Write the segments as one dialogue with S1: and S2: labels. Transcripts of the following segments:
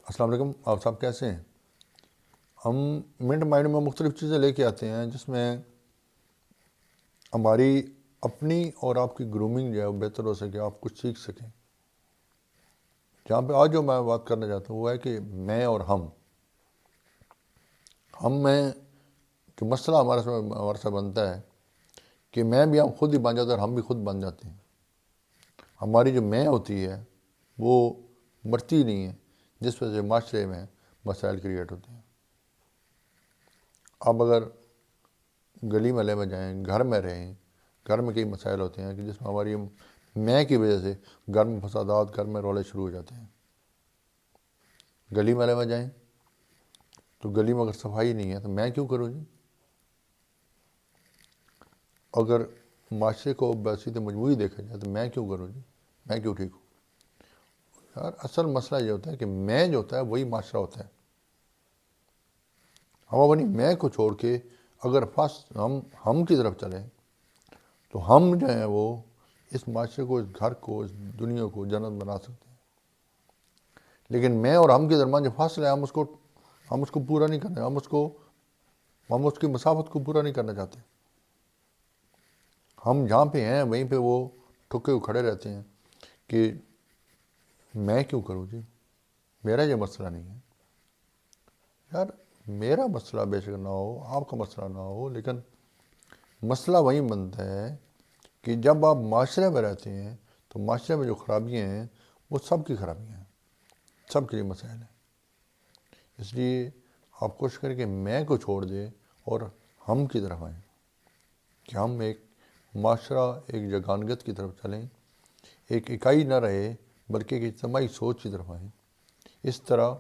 S1: السلام علیکم، آپ صاحب کیسے ہیں؟ ہم منٹ مائنڈ میں مختلف چیزیں لے کے آتے ہیں جس میں ہماری اپنی اور آپ کی گرومنگ جو ہے وہ بہتر ہو سکے، آپ کچھ سیکھ سکیں۔ جہاں پہ آج جو میں بات کرنا چاہتا ہوں وہ ہے کہ میں اور ہم میں جو مسئلہ ہمارے سے بنتا ہے کہ میں بھی ہم خود ہی بن جاتے ہیں اور ہم بھی خود بن جاتے ہیں۔ ہماری جو میں ہوتی ہے وہ مرتی نہیں ہے، جس وجہ سے معاشرے میں مسائل کریٹ ہوتے ہیں۔ اب اگر گلی محلے میں جائیں، گھر میں رہیں، گھر میں کئی مسائل ہوتے ہیں کہ جس میں ہماری میں کی وجہ سے گھر میں فسادات، گھر میں رولے شروع ہو جاتے ہیں۔ گلی محلے میں جائیں تو گلی میں اگر صفائی نہیں ہے تو میں کیوں کروں جی؟ اگر معاشرے کو بحثیت مجموعی دیکھا جائے تو میں کیوں کروں جی؟ میں کیوں ٹھیک ہوں؟ یار اصل مسئلہ یہ ہوتا ہے کہ میں جو ہوتا ہے وہی معاشرہ ہوتا ہے۔ ہم اپنی میں کو چھوڑ کے اگر فرسٹ ہم کی طرف چلیں تو ہم جو ہیں وہ اس معاشرے کو، اس گھر کو، اس دنیا کو جنت بنا سکتے ہیں۔ لیکن میں اور ہم کے درمیان جو فاصلہ ہے ہم اس کو پورا نہیں کرتے، ہم اس کی مسافت کو پورا نہیں کرنا چاہتے۔ ہم جہاں پہ ہیں وہیں پہ وہ ٹھکے ہوئے کھڑے رہتے ہیں کہ میں کیوں کروں جی، میرا یہ مسئلہ نہیں ہے۔ یار میرا مسئلہ بے شک نہ ہو، آپ کا مسئلہ نہ ہو، لیکن مسئلہ وہیں بنتا ہے کہ جب آپ معاشرے میں رہتے ہیں تو معاشرے میں جو خرابیاں ہیں وہ سب کی خرابیاں ہیں، سب کے لیے مسائل ہیں۔ اس لیے آپ کوشش کریں کہ میں کو چھوڑ دیں اور ہم کی طرف آئیں، کہ ہم ایک معاشرہ، ایک جگانگت کی طرف چلیں، ایک اکائی نہ رہے بلکہ ایک اجتماعی سوچ کی طرف آئیں۔ اس طرح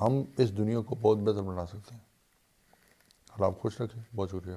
S1: ہم اس دنیا کو بہت بہتر بنا سکتے ہیں۔ اللہ آپ خوش رکھیں، بہت شکریہ۔